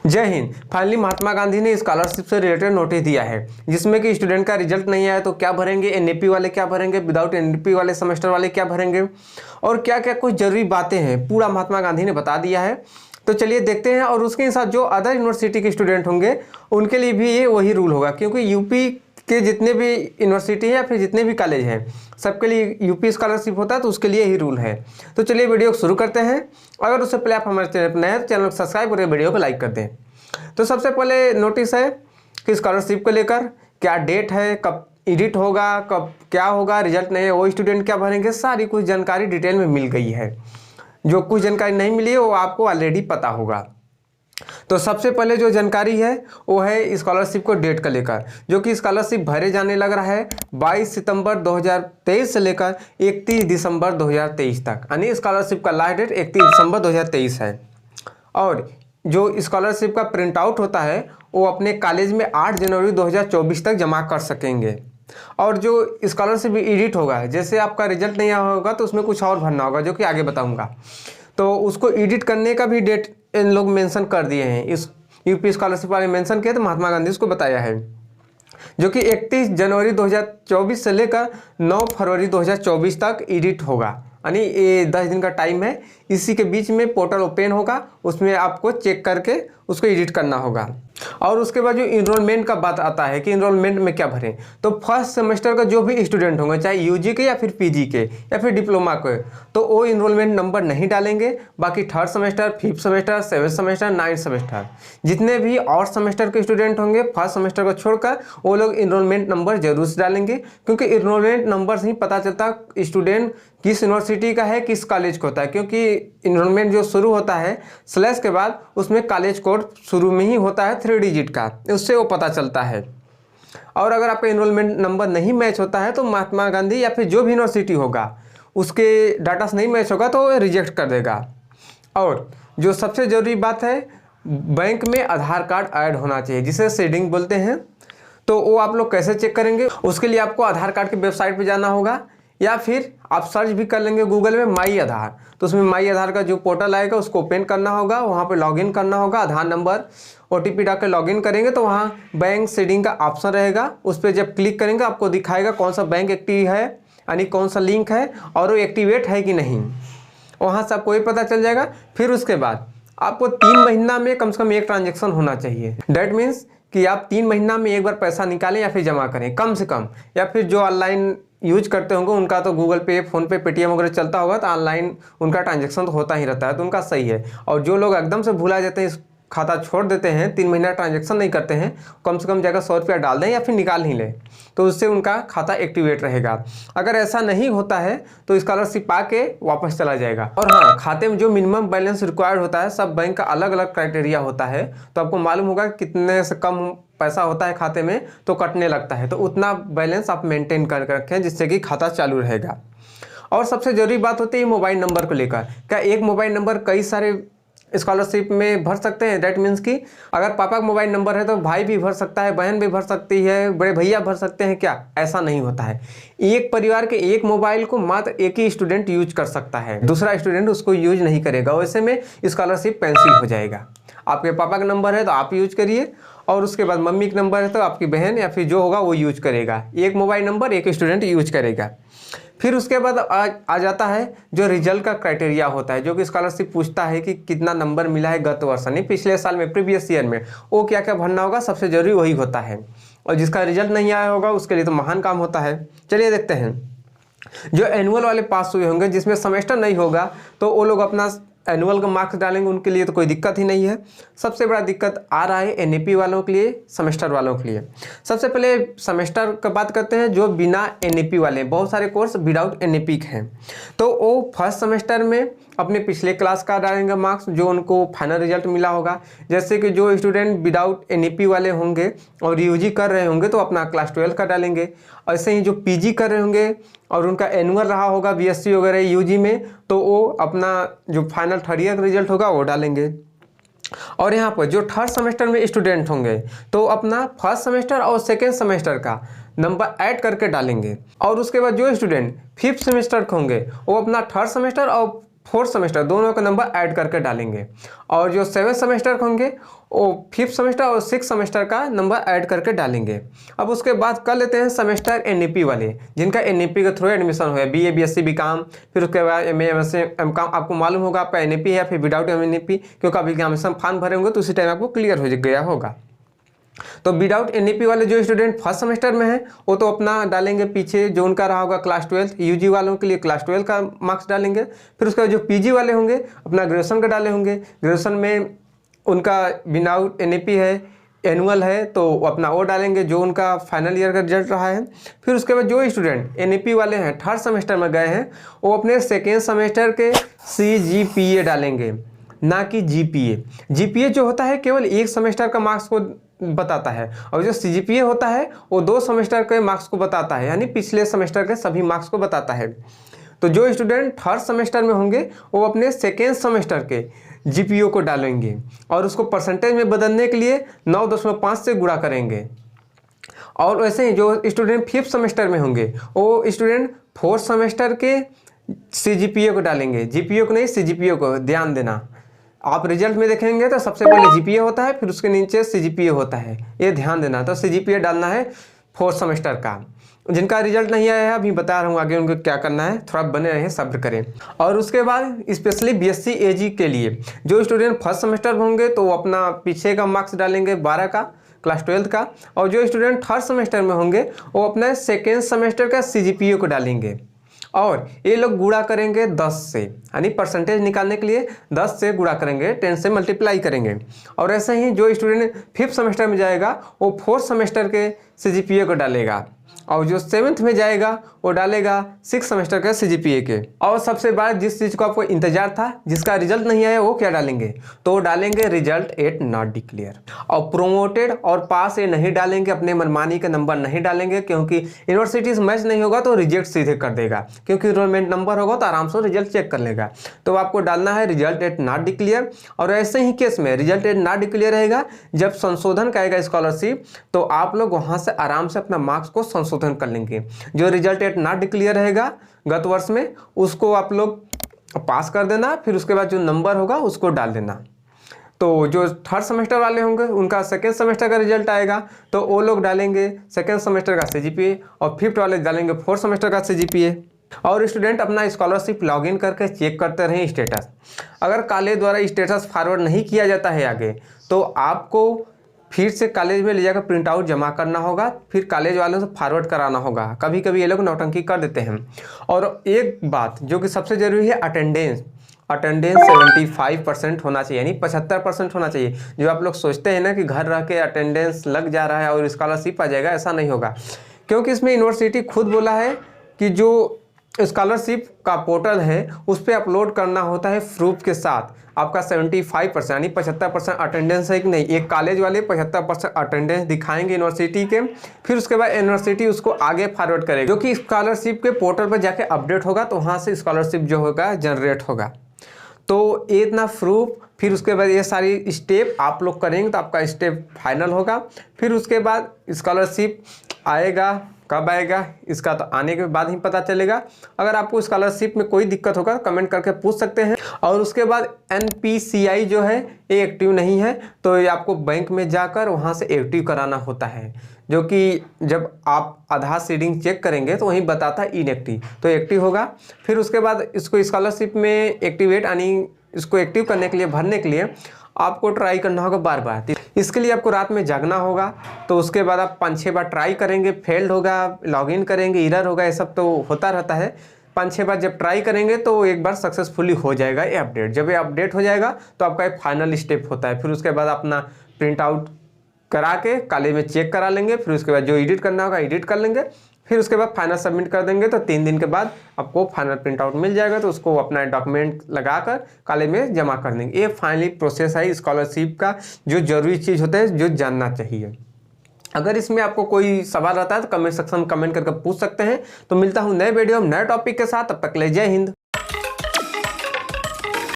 जय हिंद। फाइनली महात्मा गांधी ने स्कॉलरशिप से रिलेटेड नोटिस दिया है जिसमें कि स्टूडेंट का रिजल्ट नहीं आया तो क्या भरेंगे, एनईपी वाले क्या भरेंगे, विदाउट एनईपी वाले सेमेस्टर वाले क्या भरेंगे और क्या क्या कुछ जरूरी बातें हैं, पूरा महात्मा गांधी ने बता दिया है। तो चलिए देखते हैं। और उसके साथ जो अदर यूनिवर्सिटी के स्टूडेंट होंगे उनके लिए भी ये वही रूल होगा, क्योंकि यूपी के जितने भी यूनिवर्सिटी है या फिर जितने भी कॉलेज हैं सबके लिए यूपी स्कॉलरशिप होता है, तो उसके लिए ही रूल है। तो चलिए वीडियो को शुरू करते हैं। अगर उससे पहले आप हमारे चैनल पर नए हैं तो चैनल को सब्सक्राइब करके वीडियो को लाइक कर दें। तो सबसे पहले नोटिस है कि स्कॉलरशिप को लेकर क्या डेट है, कब एडिट होगा, कब क्या होगा, रिजल्ट नहीं है वो स्टूडेंट क्या भरेंगे, सारी कुछ जानकारी डिटेल में मिल गई है। जो कुछ जानकारी नहीं मिली है वो आपको ऑलरेडी पता होगा। तो सबसे पहले जो जानकारी है वो है स्कॉलरशिप को डेट का लेकर, जो कि स्कॉलरशिप भरे जाने लग रहा है 22 सितंबर 2023 से लेकर 31 दिसंबर 2023 तक, यानी स्कॉलरशिप का लास्ट डेट 31 दिसंबर 2023 है। और जो स्कॉलरशिप का प्रिंट आउट होता है वो अपने कॉलेज में 8 जनवरी 2024 तक जमा कर सकेंगे। और जो स्कॉलरशिप एडिट होगा, जैसे आपका रिजल्ट नहीं आया होगा तो उसमें कुछ और भरना होगा जो कि आगे बताऊंगा, तो उसको एडिट करने का भी डेट इन लोग मेंशन कर दिए हैं। इस यूपी स्कॉलरशिप वाले मेंशन किया तो महात्मा गांधी उसको बताया है, जो कि 31 जनवरी 2024 से लेकर 9 फरवरी 2024 तक एडिट होगा, यानी ये 10 दिन का टाइम है। इसी के बीच में पोर्टल ओपन होगा, उसमें आपको चेक करके उसको एडिट करना होगा। और उसके बाद जो इनरोलमेंट का बात आता है कि इनरोलमेंट में क्या भरें, तो फर्स्ट सेमेस्टर का जो भी स्टूडेंट होंगे, चाहे यूजी के या फिर पीजी के या फिर डिप्लोमा के, तो वो इनरोलमेंट नंबर नहीं डालेंगे। बाकी third semester, fifth semester, seventh semester, ninth semester, जितने भी और सेमेस्टर के स्टूडेंट होंगे फर्स्ट सेमेस्टर को छोड़कर, वो लोग इनरोलमेंट नंबर जरूर से डालेंगे, क्योंकि इनरोलमेंट नंबर से ही पता चलता स्टूडेंट किस यूनिवर्सिटी का है, किस कॉलेज का होता है। क्योंकि इनरोलमेंट जो शुरू होता है स्लैश के बाद, उसमें कॉलेज कोड शुरू में ही होता है 3 डिजिट का, उससे वो पता चलता है। और अगर आपका इनरोलमेंट नंबर नहीं मैच होता है तो महात्मा गांधी या फिर जो भी यूनिवर्सिटी होगा उसके डाटा से नहीं मैच होगा तो वो रिजेक्ट कर देगा। और जो सबसे ज़रूरी बात है, बैंक में आधार कार्ड ऐड होना चाहिए, जिसे सीडिंग बोलते हैं। तो वो आप लोग कैसे चेक करेंगे, उसके लिए आपको आधार कार्ड की वेबसाइट पर जाना होगा, या फिर आप सर्च भी कर लेंगे गूगल में माई आधार, तो उसमें माई आधार का जो पोर्टल आएगा उसको ओपन करना होगा, वहाँ पे लॉगिन करना होगा, आधार नंबर ओटीपी डाल के लॉगिन करेंगे तो वहाँ बैंक सीडिंग का ऑप्शन रहेगा। उस पर जब क्लिक करेंगे आपको दिखाएगा कौन सा बैंक एक्टिव है, यानी कौन सा लिंक है और वो एक्टिवेट है कि नहीं, वहाँ से आपको ये पता चल जाएगा। फिर उसके बाद आपको 3 महीना में कम से कम एक ट्रांजेक्शन होना चाहिए। डैट मीन्स कि आप 3 महीना में एक बार पैसा निकालें या फिर जमा करें कम से कम, या फिर जो ऑनलाइन यूज करते होंगे उनका तो गूगल पे, फ़ोन पे, पेटीएम वगैरह चलता होगा तो ऑनलाइन उनका ट्रांजैक्शन तो होता ही रहता है, तो उनका सही है। और जो लोग एकदम से भुला जाते हैं, खाता छोड़ देते हैं, 3 महीना ट्रांजैक्शन नहीं करते हैं, कम से कम जाकर 100 रुपया डाल दें या फिर निकाल ही लें, तो उससे उनका खाता एक्टिवेट रहेगा। अगर ऐसा नहीं होता है तो स्कॉलरशिप आके वापस चला जाएगा। और हाँ, खाते में जो मिनिमम बैलेंस रिक्वायर्ड होता है, सब बैंक का अलग अलग क्राइटेरिया होता है, तो आपको मालूम होगा कितने से कम पैसा होता है खाते में तो कटने लगता है, तो उतना बैलेंस आप मेंटेन कर रखें जिससे कि खाता चालू रहेगा। और सबसे ज़रूरी बात होती है मोबाइल नंबर को लेकर। क्या एक मोबाइल नंबर कई सारे स्कॉलरशिप में भर सकते हैं? दैट मीन्स कि अगर पापा का मोबाइल नंबर है तो भाई भी भर सकता है, बहन भी भर सकती है, बड़े भैया भर सकते हैं क्या? ऐसा नहीं होता है। एक परिवार के एक मोबाइल को मात्र एक ही स्टूडेंट यूज कर सकता है, दूसरा स्टूडेंट उसको यूज नहीं करेगा, वैसे में स्कॉलरशिप कैंसिल हो जाएगा। आपके पापा का नंबर है तो आप यूज करिए, और उसके बाद मम्मी का नंबर है तो आपकी बहन या फिर जो होगा वो यूज करेगा। एक मोबाइल नंबर एक स्टूडेंट यूज करेगा। फिर उसके बाद आ जाता है जो रिजल्ट का क्राइटेरिया होता है, जो कि स्कॉलरशिप पूछता है कि कितना नंबर मिला है गत वर्ष, नहीं पिछले साल में, प्रीवियस ईयर में, वो क्या क्या भरना होगा, सबसे जरूरी वही होता है। और जिसका रिजल्ट नहीं आया होगा उसके लिए तो महान काम होता है। चलिए देखते हैं। जो एनुअल वाले पास हुए होंगे, जिसमें सेमेस्टर नहीं होगा, तो वो लोग अपना एनुअल का मार्क्स डालेंगे, उनके लिए तो कोई दिक्कत ही नहीं है। सबसे बड़ा दिक्कत आ रहा है एनईपी वालों के लिए, सेमेस्टर वालों के लिए। सबसे पहले सेमेस्टर का बात करते हैं। जो बिना एनईपी वाले, बहुत सारे कोर्स विदाउट एनईपी हैं, तो वो फर्स्ट सेमेस्टर में अपने पिछले क्लास का डालेंगे मार्क्स, जो उनको फाइनल रिजल्ट मिला होगा। जैसे कि जो स्टूडेंट विदाउट एनईपी वाले होंगे और यूजी कर रहे होंगे तो अपना क्लास 12 का डालेंगे। ऐसे ही जो पीजी कर रहे होंगे और उनका एनुअल रहा होगा बीएससी वगैरह यूजी में, तो वो अपना जो फाइनल थर्ड ईयर का रिजल्ट होगा वो डालेंगे। और यहाँ पर जो थर्ड सेमेस्टर में स्टूडेंट होंगे तो अपना फर्स्ट सेमेस्टर और सेकेंड सेमेस्टर का नंबर ऐड करके डालेंगे। और उसके बाद जो स्टूडेंट फिफ्थ सेमेस्टर के होंगे वो अपना थर्ड सेमेस्टर और फोर्थ सेमेस्टर दोनों का नंबर ऐड करके डालेंगे। और जो 7th सेमेस्टर होंगे वो 5th सेमेस्टर और 6th सेमेस्टर का नंबर ऐड करके डालेंगे। अब उसके बाद कर लेते हैं सेमेस्टर एनईपी वाले, जिनका एनईपी के थ्रू एडमिशन हुआ है, बीए बीएससी बीकॉम, फिर उसके बाद एमए एमएससी एमकॉम। आपको मालूम होगा आपका एनईपी है फिर विदाउट एनईपी, क्योंकि आप एग्जामिनेशन फॉर्म भरे होंगे तो उसी टाइम आपको क्लियर हो गया होगा। तो विदाउट एनईपी वाले जो स्टूडेंट फर्स्ट सेमेस्टर में हैं वो तो अपना डालेंगे पीछे जो उनका रहा होगा क्लास 12, यूजी वालों के लिए क्लास 12 का मार्क्स डालेंगे। फिर उसके बाद जो पीजी वाले होंगे अपना ग्रेजुएशन का डाले होंगे, ग्रेजुएशन में उनका विदाउट एनईपी है, एनुअल है तो अपना वो डालेंगे जो उनका फाइनल ईयर का रिजल्ट रहा है। फिर उसके बाद जो स्टूडेंट एनईपी वाले हैं थर्ड सेमेस्टर में गए हैं वो अपने सेकेंड सेमेस्टर के CGPA डालेंगे, ना कि जीपीए। जीपीए जो होता है केवल एक सेमेस्टर का मार्क्स को बताता है, और जो CGPA होता है वो 2 सेमेस्टर के मार्क्स को बताता है, यानी पिछले सेमेस्टर के सभी मार्क्स को बताता है। तो जो स्टूडेंट थर्ड सेमेस्टर में होंगे वो अपने सेकेंड सेमेस्टर के GPO को डालेंगे और उसको परसेंटेज में बदलने के लिए 9.5 से गुणा करेंगे। और वैसे ही जो स्टूडेंट 5th सेमेस्टर में होंगे वो स्टूडेंट 4th सेमेस्टर के CGPA को डालेंगे, GPO को नहीं CGPA को। ध्यान देना, आप रिजल्ट में देखेंगे तो सबसे पहले GPA होता है फिर उसके नीचे CGPA होता है, ये ध्यान देना। तो CGPA डालना है 4th सेमेस्टर का। जिनका रिजल्ट नहीं आया है अभी बता रहा हूँ आगे उनको क्या करना है, थोड़ा बने रहे सब्र करें। और उसके बाद स्पेशली BSc AG के लिए जो स्टूडेंट फर्स्ट सेमेस्टर होंगे तो वो अपना पीछे का मार्क्स डालेंगे 12 का क्लास 12 का, और जो स्टूडेंट थर्ड सेमेस्टर में होंगे वो अपना सेकेंड सेमेस्टर का CGPA को डालेंगे। और ये लोग गुणा करेंगे 10 से, यानी परसेंटेज निकालने के लिए 10 से गुणा करेंगे, 10 से मल्टीप्लाई करेंगे। और ऐसे ही जो स्टूडेंट 5th सेमेस्टर में जाएगा वो 4th सेमेस्टर के CGPA को डालेगा, और जो 7th में जाएगा वो डालेगा 6th सेमेस्टर के CGPA के। और सबसे बड़ा जिस चीज़ को आपको इंतजार था, जिसका रिजल्ट नहीं आया वो क्या डालेंगे, तो वो डालेंगे रिजल्ट एट नॉट डिक्लेयर। और प्रोमोटेड और पास ये नहीं डालेंगे, अपने मनमानी का नंबर नहीं डालेंगे, क्योंकि यूनिवर्सिटीज मैच नहीं होगा तो रिजेक्ट सीधे कर देगा, क्योंकि इनरोलमेंट नंबर होगा तो आराम से रिजल्ट चेक कर लेगा। तो आपको डालना है रिजल्ट एट नॉट डिक्लेयर। और ऐसे ही केस में रिजल्ट एट नॉट डिक्लेयर रहेगा जब संशोधन करेगा स्कॉलरशिप, तो आप लोग वहाँ से आराम से अपना मार्क्स को संशोधन कर लेंगे। जो रिजल्ट एट नॉट डिक्लेयर रहेगा गत वर्ष में उसको आप लोग पास कर देना, फिर उसके बाद जो नंबर होगा उसको डाल देना। तो जो थर्ड सेमेस्टर वाले होंगे उनका सेकेंड सेमेस्टर का रिजल्ट आएगा तो वो लोग डालेंगे सेकेंड सेमेस्टर का CGPA, और 5th वाले डालेंगे 4th सेमेस्टर का CGPA। और स्टूडेंट अपना स्कॉलरशिप लॉगिन करके चेक करते रहें स्टेटस। अगर कॉलेज द्वारा स्टेटस फॉरवर्ड नहीं किया जाता है आगे तो आपको फिर से कॉलेज में ले जाकर प्रिंट आउट जमा करना होगा, फिर कॉलेज वालों से फॉरवर्ड कराना होगा। कभी कभी ये लोग नौटंकी कर देते हैं। और एक बात जो कि सबसे ज़रूरी है, अटेंडेंस 75% होना चाहिए, यानी 75% होना चाहिए। जो आप लोग सोचते हैं ना कि घर रह के अटेंडेंस लग जा रहा है और स्कॉलरशिप आ जाएगा, ऐसा नहीं होगा। क्योंकि इसमें यूनिवर्सिटी खुद बोला है कि जो स्कॉलरशिप का पोर्टल है उस पर अपलोड करना होता है प्रूफ के साथ आपका 75% यानी 75% अटेंडेंस है कि नहीं। एक कॉलेज वाले 75% अटेंडेंस दिखाएंगे यूनिवर्सिटी के, फिर उसके बाद यूनिवर्सिटी उसको आगे फॉरवर्ड करेगी, जो कि स्कॉलरशिप के पोर्टल पर जाके अपडेट होगा, तो वहाँ से स्कॉलरशिप जो होगा जनरेट होगा। तो ये इतना प्रूफ, फिर उसके बाद ये सारी स्टेप आप लोग करेंगे तो आपका स्टेप फाइनल होगा। फिर उसके बाद स्कॉलरशिप आएगा, कब आएगा इसका तो आने के बाद ही पता चलेगा। अगर आपको स्कॉलरशिप में कोई दिक्कत होगा तो कमेंट करके पूछ सकते हैं। और उसके बाद NPCI जो है ये एक्टिव नहीं है, तो ये आपको बैंक में जाकर वहाँ से एक्टिव कराना होता है, जो कि जब आप आधार सीडिंग चेक करेंगे तो वहीं बताता है इनएक्टिव, तो एक्टिव होगा। फिर उसके बाद इसको स्कॉलरशिप में एक्टिवेट यानी इसको एक्टिव करने के लिए, भरने के लिए आपको ट्राई करना होगा बार बार। इसके लिए आपको रात में जागना होगा, तो उसके बाद आप 5-6 बार ट्राई करेंगे, फेल्ड होगा, लॉगिन करेंगे, एरर होगा, ये सब तो होता रहता है। 5-6 बार जब ट्राई करेंगे तो एक बार सक्सेसफुली हो जाएगा ये अपडेट। जब ये अपडेट हो जाएगा तो आपका एक फाइनल स्टेप होता है। फिर उसके बाद अपना प्रिंट आउट करा के कॉलेज में चेक करा लेंगे, फिर उसके बाद जो एडिट करना होगा एडिट कर लेंगे, फिर उसके बाद फाइनल सबमिट कर देंगे। तो 3 दिन के बाद आपको फाइनल प्रिंट आउट मिल जाएगा, तो उसको अपना डॉक्यूमेंट लगाकर कॉलेज में जमा कर देंगे। ये फाइनली प्रोसेस है स्कॉलरशिप का, जो जरूरी चीज़ होता है जो जानना चाहिए। अगर इसमें आपको कोई सवाल रहता है तो कमेंट सेक्शन में कमेंट करके पूछ सकते हैं। तो मिलता हूँ नए वीडियो में नए टॉपिक के साथ, तब तक ले जय हिंद।